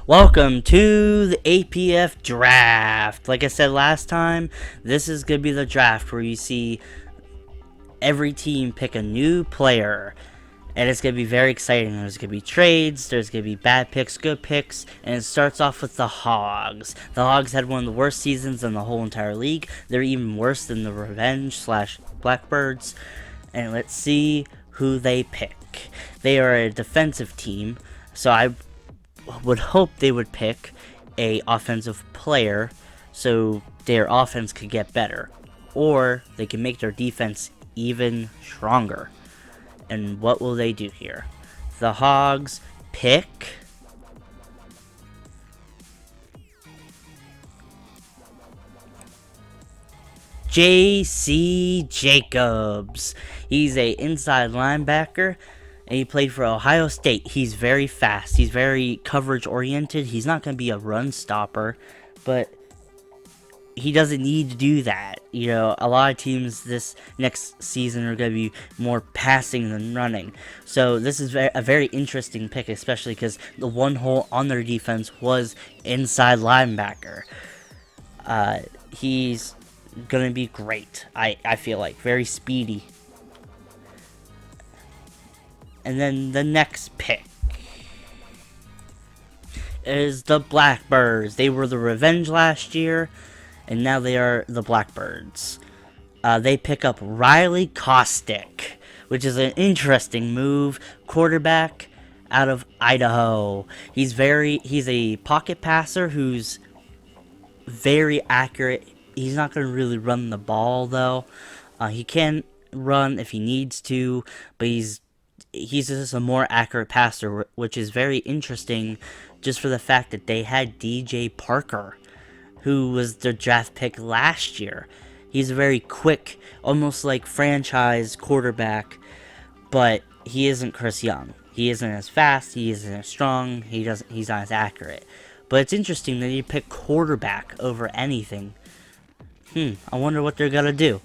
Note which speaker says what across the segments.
Speaker 1: Welcome to the APF draft. Like I said last time, this is going to be the draft where you see every team pick a new player. And it's going to be very exciting. There's going to be trades, there's going to be bad picks, good picks, and it starts off with the Hogs. The Hogs had one of the worst seasons in the whole entire league. They're even worse than the Revenge/Blackbirds. And let's see who they pick. They are a defensive team, so I would hope they would pick a offensive player so their offense could get better, or they can make their defense even stronger. And what will they do here? The Hogs pick J.C. Jacobs. He's a inside linebacker, and he played for Ohio State. He's very fast. He's very coverage oriented. He's not going to be a run stopper, but he doesn't need to do that. You know, a lot of teams this next season are going to be more passing than running. So this is a very interesting pick, especially because the one hole on their defense was inside linebacker. He's going to be great, I feel like. Very speedy. And then the next pick is the Blackbirds. They were the Revenge last year, and now they are the Blackbirds. They pick up Riley Kostick, which is an interesting move. Quarterback out of Idaho. He's a pocket passer who's very accurate. He's not going to really run the ball, though. He can run if he needs to, but he's just a more accurate passer, which is very interesting just for the fact that they had DJ Parker, who was their draft pick last year. He's a very quick, almost like franchise quarterback, but he isn't Chris Young. He isn't as fast, he isn't as strong, he's not as accurate. But it's interesting that you pick quarterback over anything. I wonder what they're gonna do.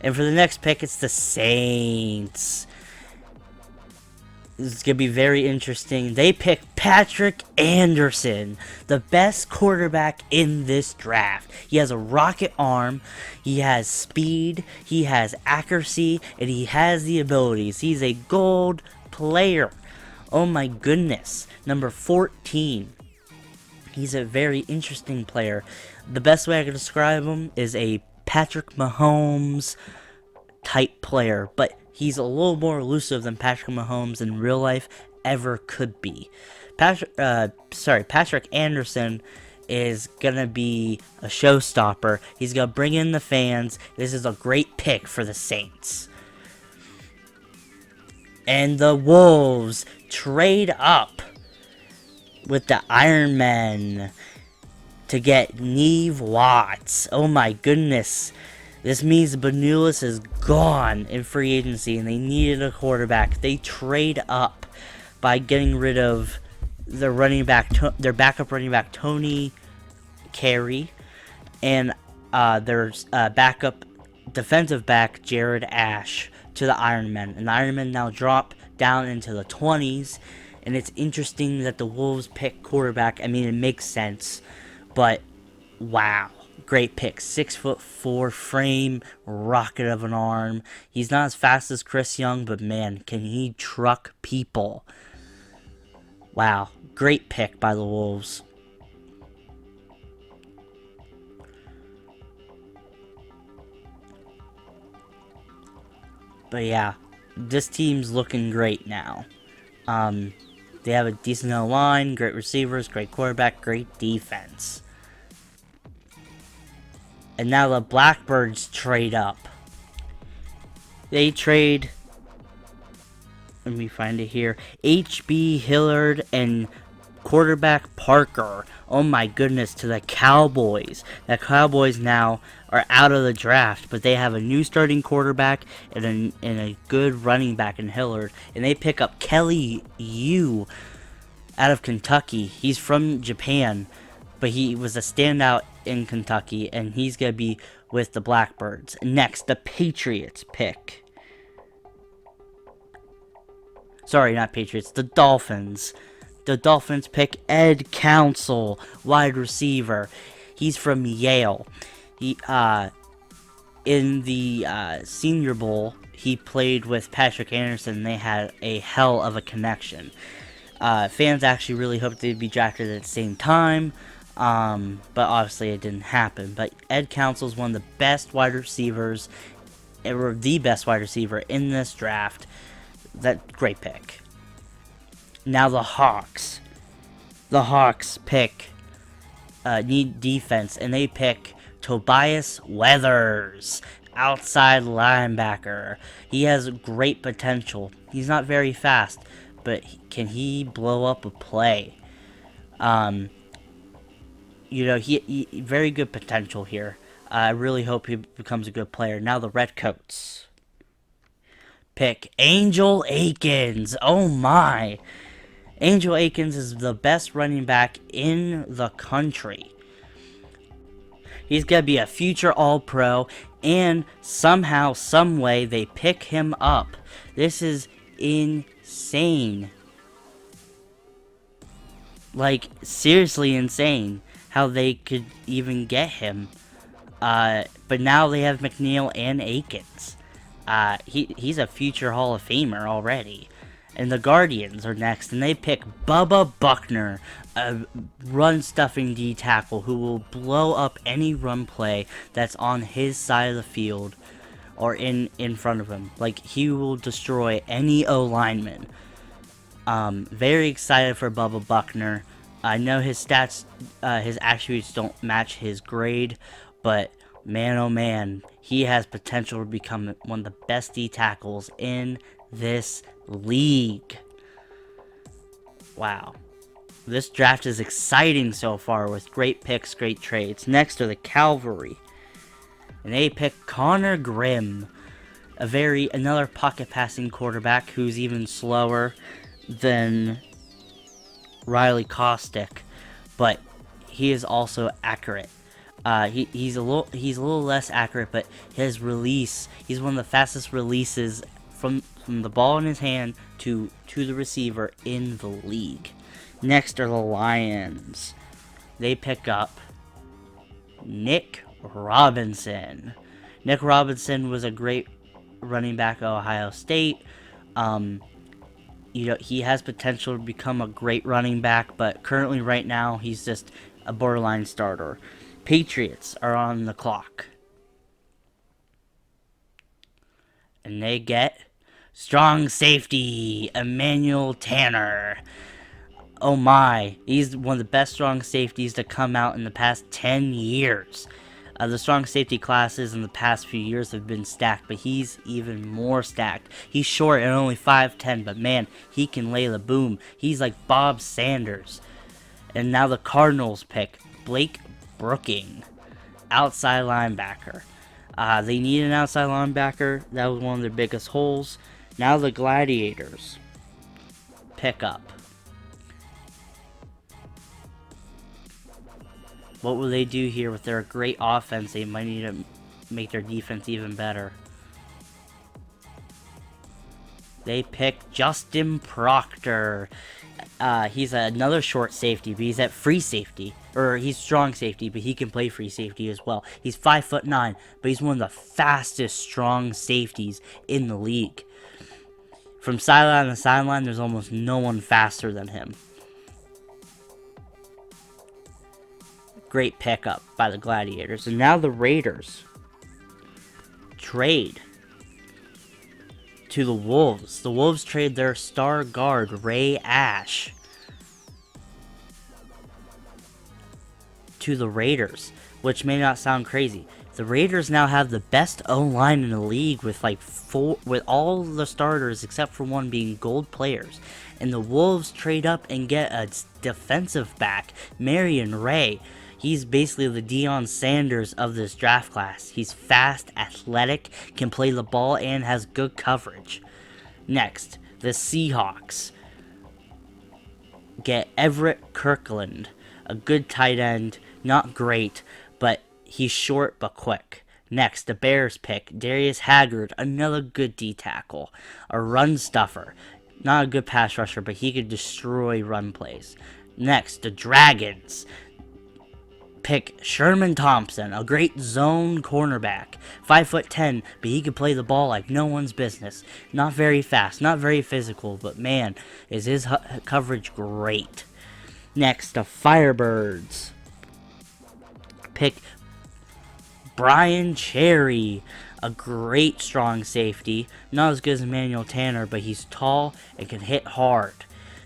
Speaker 1: And for the next pick, it's the Saints. It's going to be very interesting. They pick Patrick Anderson, the best quarterback in this draft. He has a rocket arm, he has speed, he has accuracy, and he has the abilities. He's a gold player. Oh my goodness. Number 14. He's a very interesting player. The best way I can describe him is a Patrick Mahomes type player, but he's a little more elusive than Patrick Mahomes in real life ever could be. Patrick Anderson is gonna be a showstopper. He's gonna bring in the fans. This is a great pick for the Saints. And the Wolves trade up with the Iron Men to get Neve Watts. Oh my goodness. This means Benulis is gone in free agency, and they needed a quarterback. They trade up by getting rid of their their backup running back Tony Carey, and their backup defensive back Jared Ash to the Iron Men. And the Iron Men now drop down into the 20s, and it's interesting that the Wolves pick quarterback. I mean, it makes sense, but wow. Great pick. 6'4" frame, rocket of an arm. He's not as fast as Chris Young, but man, can he truck people. Wow. Great pick by the Wolves. But yeah, this team's looking great now. They have a decent line, great receivers, great quarterback, great defense. And now the Blackbirds trade up. They trade, let me find it here, H.B. Hillard and quarterback Parker. Oh my goodness, to the Cowboys. The Cowboys now are out of the draft, but they have a new starting quarterback and a good running back in Hillard. And they pick up Kelly Yu out of Kentucky. He's from Japan, but he was a standout in Kentucky, and he's going to be with the Blackbirds. Next, the Patriots pick. Sorry, not Patriots, the Dolphins. The Dolphins pick Ed Council, wide receiver. He's from Yale. He in the Senior Bowl, he played with Patrick Anderson. They had a hell of a connection. Fans actually really hoped they'd be drafted at the same time, but obviously it didn't happen. But Ed Council is one of the best wide receivers, or the best wide receiver in this draft. That great pick. Now the Hawks. The Hawks need defense, and they pick Tobias Weathers, outside linebacker. He has great potential. He's not very fast, but can he blow up a play? He very good potential here. I really hope he becomes a good player. Now the Redcoats pick Angel Akins. Oh my. Angel Akins is the best running back in the country. He's going to be a future All-Pro, and somehow, someway, they pick him up. This is insane. Like, seriously insane how they could even get him. But now they have McNeil and Akins. He's a future Hall of Famer already. And the Guardians are next, and they pick Bubba Buckner, a run-stuffing D-tackle who will blow up any run play that's on his side of the field or in front of him. Like, he will destroy any O-lineman. Very excited for Bubba Buckner. I know his stats, his attributes don't match his grade, but man, oh man, he has potential to become one of the best D-tackles in this league. Wow. This draft is exciting so far with great picks, great trades. Next are the Cavalry. And they pick Connor Grimm, another pocket passing quarterback who's even slower than Riley Caustic, but he is also accurate. He's a little less accurate, but his release, he's one of the fastest releases from the ball in his hand to the receiver in the league. Next are the Lions. They pick up Nick Robinson. Nick Robinson was a great running back at Ohio State. He has potential to become a great running back, but currently right now he's just a borderline starter. Patriots are on the clock. And they get strong safety, Emmanuel Tanner. Oh my, he's one of the best strong safeties to come out in the past 10 years. The strong safety classes in the past few years have been stacked, but he's even more stacked. He's short and only 5'10", but man, he can lay the boom. He's like Bob Sanders. And now the Cardinals pick Blake Brooking, outside linebacker. They need an outside linebacker. That was one of their biggest holes. Now the Gladiators pick up. What will they do here with their great offense? They might need to make their defense even better. They pick Justin Proctor. He's another short safety, but he's at free safety. Or he's strong safety, but he can play free safety as well. He's 5'9", but he's one of the fastest strong safeties in the league. From sideline to sideline, there's almost no one faster than him. Great pickup by the Gladiators. And now the Raiders trade to the Wolves. The Wolves trade their star guard, Ray Ash, to the Raiders, which may not sound crazy. The Raiders now have the best O-line in the league with with all the starters except for one being gold players. And the Wolves trade up and get a defensive back, Marion Ray. He's basically the Deion Sanders of this draft class. He's fast, athletic, can play the ball, and has good coverage. Next, the Seahawks get Everett Kirkland, a good tight end, not great, but he's short but quick. Next, the Bears pick Darius Haggard, another good D-tackle, a run stuffer. Not a good pass rusher, but he could destroy run plays. Next, the Dragons pick Sherman Thompson, a great zone cornerback. 5'10", but he can play the ball like no one's business. Not very fast, not very physical, but man, is his coverage great. Next, the Firebirds pick Brian Cherry, a great strong safety. Not as good as Emmanuel Tanner, but he's tall and can hit hard.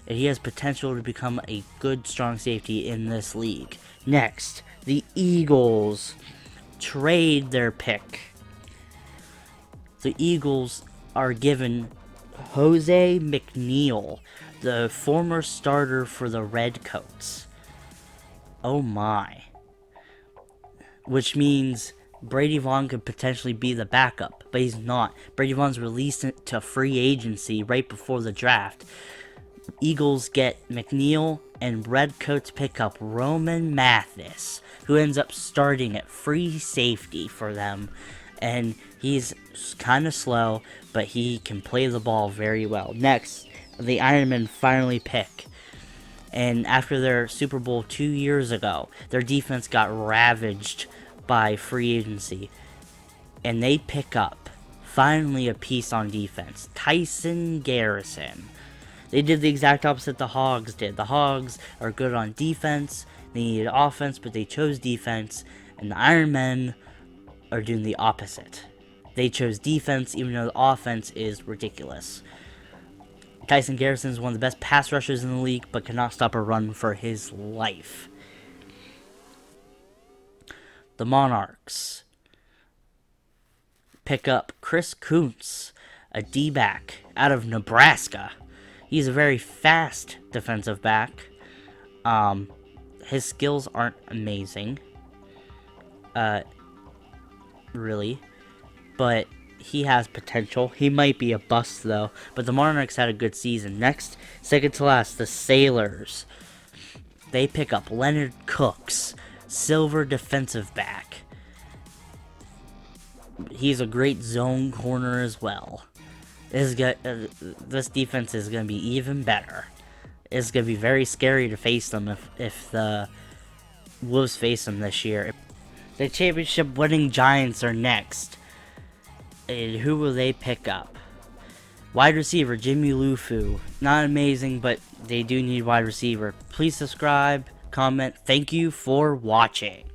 Speaker 1: And he has potential to become a good strong safety in this league. Next, the Eagles trade their pick. The Eagles are given Jose McNeil, the former starter for the Redcoats. Oh my. Which means Brady Vaughn could potentially be the backup, but he's not. Brady Vaughn's released to free agency right before the draft. Eagles get McNeil, and Redcoats pick up Roman Mathis, who ends up starting at free safety for them. And he's kind of slow, but he can play the ball very well. Next, the Ironmen finally pick. And after their Super Bowl 2 years ago, their defense got ravaged by free agency. And they pick up, finally, a piece on defense. Tyson Garrison. They did the exact opposite the Hogs did. The Hogs are good on defense. They needed offense, but they chose defense. And the Ironmen are doing the opposite. They chose defense, even though the offense is ridiculous. Tyson Garrison is one of the best pass rushers in the league, but cannot stop a run for his life. The Monarchs pick up Chris Kuntz, a D-back out of Nebraska. He's a very fast defensive back. His skills aren't amazing. Really. But he has potential. He might be a bust, though. But the Monarchs had a good season. Next, second to last, the Sailors. They pick up Leonard Cooks, silver defensive back. He's a great zone corner as well. This defense is going to be even better. It's going to be very scary to face them if the Wolves face them this year. The championship winning Giants are next. And who will they pick up? Wide receiver, Jimmy Lufu. Not amazing, but they do need wide receiver. Please subscribe, comment. Thank you for watching.